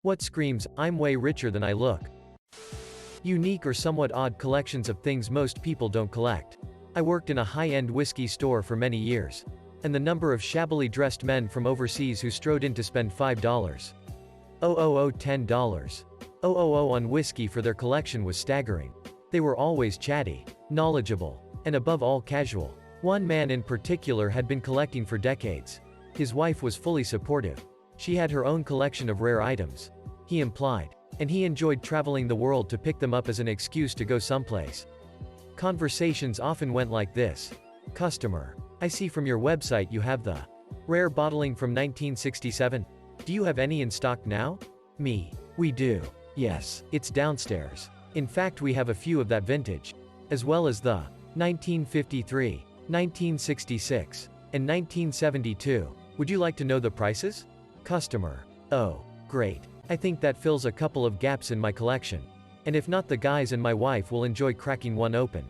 What screams, "I'm way richer than I look"? Unique or somewhat odd collections of things most people don't collect. I worked in a high-end whiskey store for many years. And the number of shabbily dressed men from overseas who strode in to spend $5. $10 on whiskey for their collection was staggering. They were always chatty, knowledgeable, and above all casual. One man in particular had been collecting for decades. His wife was fully supportive. She had her own collection of rare items. He implied. And he enjoyed traveling the world to pick them up as an excuse to go someplace. Conversations often went like this. Customer: I see from your website you have the rare bottling from 1967. Do you have any in stock now? Me: we do. Yes, it's downstairs. In fact, we have a few of that vintage. As well as the 1953, 1966, and 1972. Would you like to know the prices? Customer: oh, great. I think that fills a couple of gaps in my collection. And if not, the guys and my wife will enjoy cracking one open.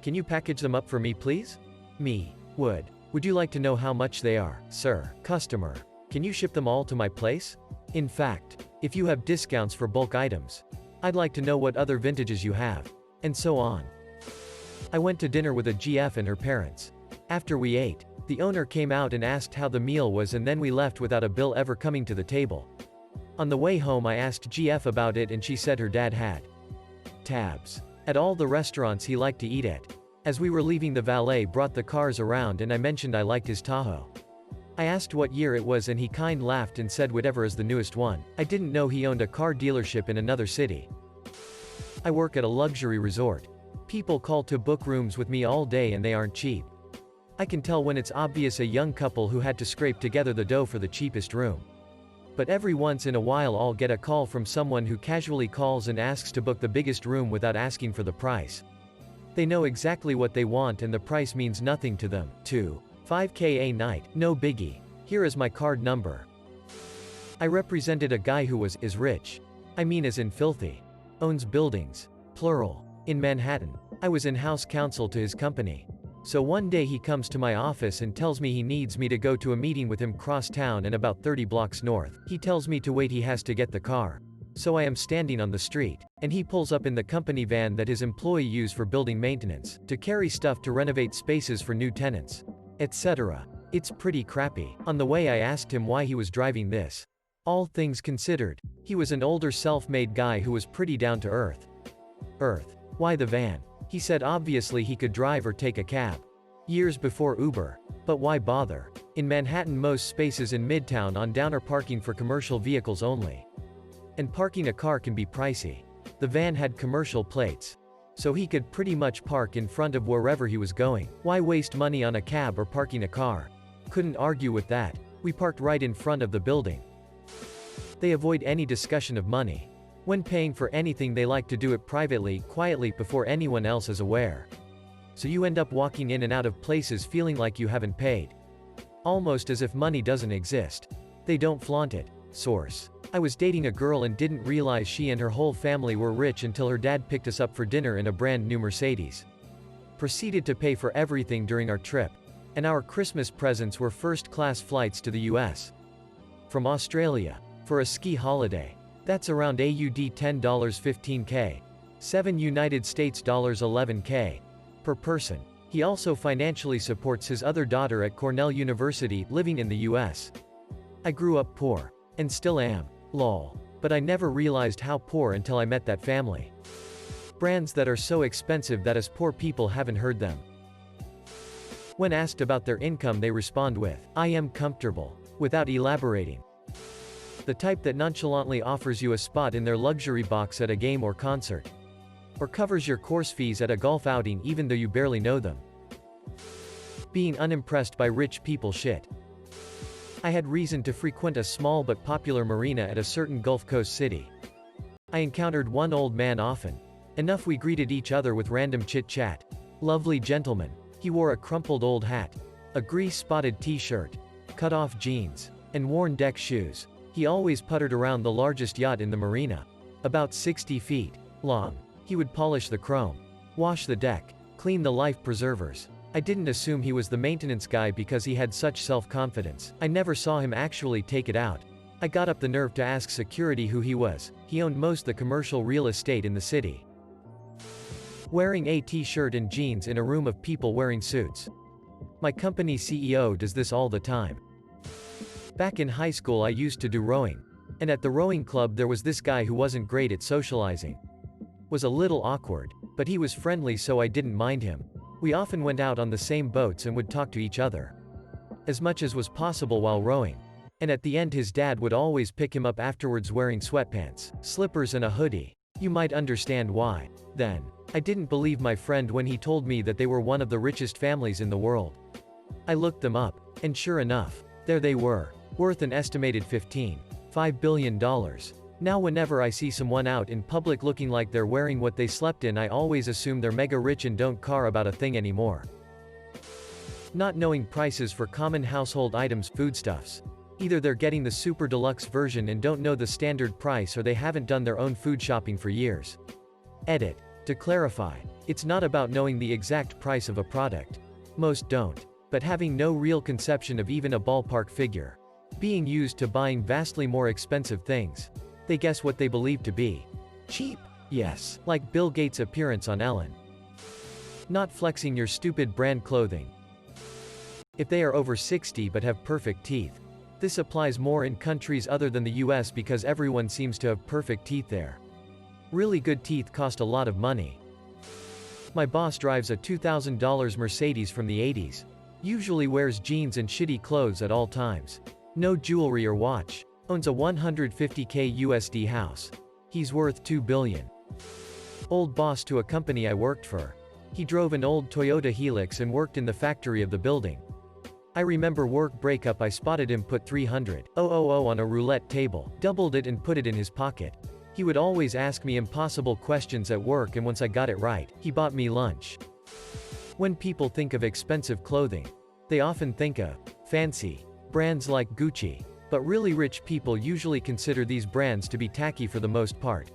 Can you package them up for me, please? Me: would you like to know how much they are, sir? Customer: can you ship them all to my place? In fact, if you have discounts for bulk items, I'd like to know what other vintages you have. And so on. I went to dinner with a GF and her parents. After we ate, the owner came out and asked how the meal was, and then we left without a bill ever coming to the table. On the way home, I asked GF about it, and she said her dad had tabs at all the restaurants he liked to eat at. As we were leaving, the valet brought the cars around, and I mentioned I liked his Tahoe. I asked what year it was, and he kind laughed and said whatever is the newest one. I didn't know he owned a car dealership in another city. I work at a luxury resort. People call to book rooms with me all day, and they aren't cheap. I can tell when it's obvious a young couple who had to scrape together the dough for the cheapest room. But every once in a while I'll get a call from someone who casually calls and asks to book the biggest room without asking for the price. They know exactly what they want, and the price means nothing to them. 5K a night, no biggie. Here is my card number. I represented a guy who is rich. I mean as in filthy. Owns buildings, plural, in Manhattan. I was in-house counsel to his company. So one day he comes to my office and tells me he needs me to go to a meeting with him cross town and about 30 blocks north. He tells me to wait, he has to get the car. So I am standing on the street, and he pulls up in the company van that his employee used for building maintenance, to carry stuff to renovate spaces for new tenants, etc. It's pretty crappy. On the way I asked him why he was driving this. All things considered, he was an older self-made guy who was pretty down to earth. Why the van? He said obviously he could drive or take a cab. Years before Uber. But why bother? In Manhattan most spaces in Midtown on down are parking for commercial vehicles only. And parking a car can be pricey. The van had commercial plates. So he could pretty much park in front of wherever he was going. Why waste money on a cab or parking a car? Couldn't argue with that. We parked right in front of the building. They avoid any discussion of money. When paying for anything they like to do it privately, quietly, before anyone else is aware. So you end up walking in and out of places feeling like you haven't paid. Almost as if money doesn't exist. They don't flaunt it. Source: I was dating a girl and didn't realize she and her whole family were rich until her dad picked us up for dinner in a brand new Mercedes. Proceeded to pay for everything during our trip. And our Christmas presents were first-class flights to the US. From Australia. For a ski holiday. That's around AUD $10 15K. 7 United States dollars 11K. Per person. He also financially supports his other daughter at Cornell University, living in the US. I grew up poor. And still am. Lol. But I never realized how poor until I met that family. Brands that are so expensive that us poor people haven't heard them. When asked about their income they respond with, "I am comfortable," without elaborating. The type that nonchalantly offers you a spot in their luxury box at a game or concert. Or covers your course fees at a golf outing even though you barely know them. Being unimpressed by rich people shit. I had reason to frequent a small but popular marina at a certain Gulf Coast city. I encountered one old man often. Enough we greeted each other with random chit-chat. Lovely gentleman. He wore a crumpled old hat, a grease-spotted t-shirt, cut-off jeans, and worn deck shoes. He always puttered around the largest yacht in the marina. About 60 feet long. He would polish the chrome, wash the deck, clean the life preservers. I didn't assume he was the maintenance guy because he had such self-confidence. I never saw him actually take it out. I got up the nerve to ask security who he was. He owned most the commercial real estate in the city. Wearing a t-shirt and jeans in a room of people wearing suits. My company CEO does this all the time. Back in high school I used to do rowing. And at the rowing club there was this guy who wasn't great at socializing. Was a little awkward, but he was friendly so I didn't mind him. We often went out on the same boats and would talk to each other. As much as was possible while rowing. And at the end his dad would always pick him up afterwards wearing sweatpants, slippers and a hoodie. You might understand why. Then, I didn't believe my friend when he told me that they were one of the richest families in the world. I looked them up, and sure enough, there they were, worth an estimated $15.5 billion. Now whenever I see someone out in public looking like they're wearing what they slept in, I always assume they're mega rich and don't care about a thing anymore. Not knowing prices for common household items, foodstuffs. Either they're getting the super deluxe version and don't know the standard price, or they haven't done their own food shopping for years. Edit. To clarify, it's not about knowing the exact price of a product. Most don't. But having no real conception of even a ballpark figure. Being used to buying vastly more expensive things. They guess what they believe to be cheap. Yes, like Bill Gates' appearance on Ellen. Not flexing your stupid brand clothing. If they are over 60 but have perfect teeth. This applies more in countries other than the US because everyone seems to have perfect teeth there. Really good teeth cost a lot of money. My boss drives a $2,000 Mercedes from the 80s. Usually wears jeans and shitty clothes at all times. No jewelry or watch. Owns a $150K USD house. He's worth $2 billion. Old boss to a company I worked for. He drove an old Toyota Helix and worked in the factory of the building. I remember work breakup I spotted him put $300,000 on a roulette table, doubled it and put it in his pocket. He would always ask me impossible questions at work, and once I got it right, he bought me lunch. When people think of expensive clothing, they often think of fancy brands like Gucci, but really rich people usually consider these brands to be tacky for the most part.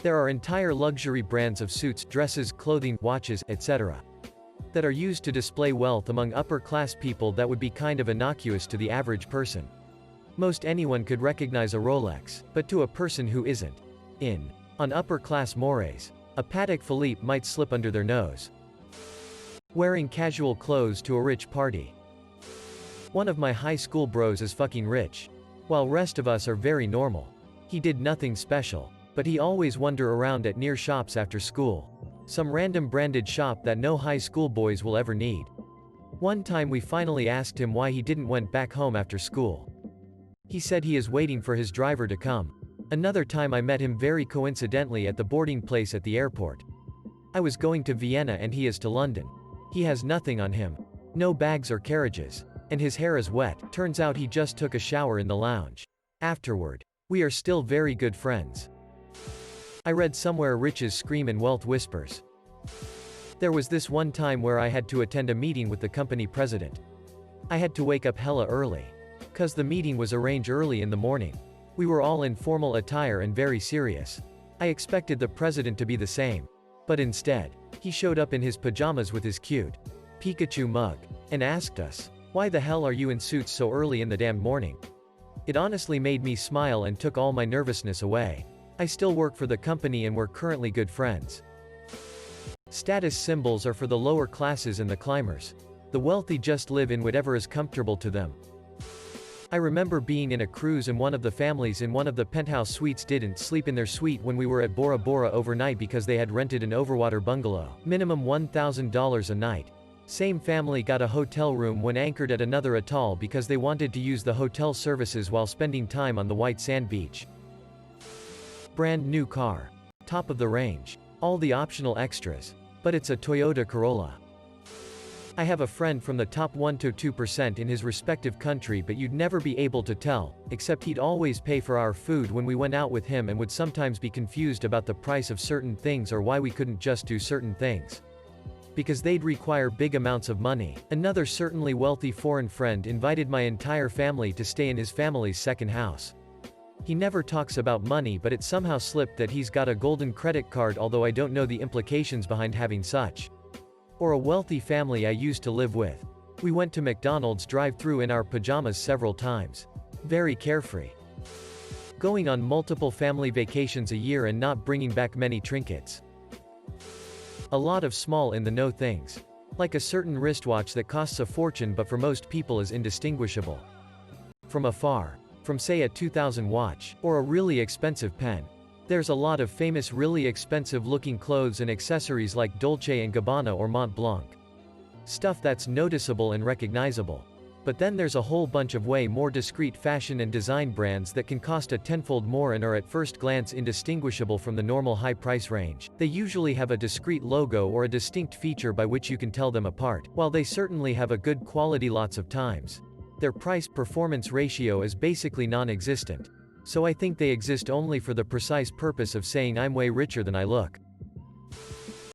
There are entire luxury brands of suits, dresses, clothing, watches, etc. that are used to display wealth among upper-class people that would be kind of innocuous to the average person. Most anyone could recognize a Rolex, but to a person who isn't on upper-class mores, a Patek Philippe might slip under their nose. Wearing casual clothes to a rich party. One of my high school bros is fucking rich, while rest of us are very normal. He did nothing special, but he always wander around at near shops after school. Some random branded shop that no high school boys will ever need. One time we finally asked him why he didn't went back home after school. He said he is waiting for his driver to come. Another time I met him very coincidentally at the boarding place at the airport. I was going to Vienna and he is to London. He has nothing on him. No bags or carriages. And his hair is wet. Turns out he just took a shower in the lounge. Afterward, we are still very good friends. I read somewhere riches scream and wealth whispers. There was this one time where I had to attend a meeting with the company president. I had to wake up hella early. 'Cause the meeting was arranged early in the morning. We were all in formal attire and very serious. I expected the president to be the same. But instead, he showed up in his pajamas with his cute Pikachu mug, and asked us, "Why the hell are you in suits so early in the damn morning?" It honestly made me smile and took all my nervousness away. I still work for the company and we're currently good friends. Status symbols are for the lower classes and the climbers. The wealthy just live in whatever is comfortable to them. I remember being in a cruise and one of the families in one of the penthouse suites didn't sleep in their suite when we were at Bora Bora overnight because they had rented an overwater bungalow, minimum $1,000 a night. Same family got a hotel room when anchored at another atoll because they wanted to use the hotel services while spending time on the white sand beach. Brand new car. Top of the range. All the optional extras. But it's a Toyota Corolla. I have a friend from the top 1 to 2% in his respective country, but you'd never be able to tell, except he'd always pay for our food when we went out with him and would sometimes be confused about the price of certain things or why we couldn't just do certain things. Because they'd require big amounts of money. Another certainly wealthy foreign friend invited my entire family to stay in his family's second house. He never talks about money, but it somehow slipped that he's got a golden credit card, although I don't know the implications behind having such. Or a wealthy family I used to live with. We went to McDonald's drive-thru in our pajamas several times. Very carefree. Going on multiple family vacations a year and not bringing back many trinkets. A lot of small in-the-know things. Like a certain wristwatch that costs a fortune but for most people is indistinguishable from afar. From say a 2000 watch, or a really expensive pen. There's a lot of famous really expensive looking clothes and accessories like Dolce & Gabbana or Mont Blanc. Stuff that's noticeable and recognizable. But then there's a whole bunch of way more discreet fashion and design brands that can cost a tenfold more and are at first glance indistinguishable from the normal high price range. They usually have a discrete logo or a distinct feature by which you can tell them apart. While they certainly have a good quality lots of times, their price-performance ratio is basically non-existent. So I think they exist only for the precise purpose of saying I'm way richer than I look.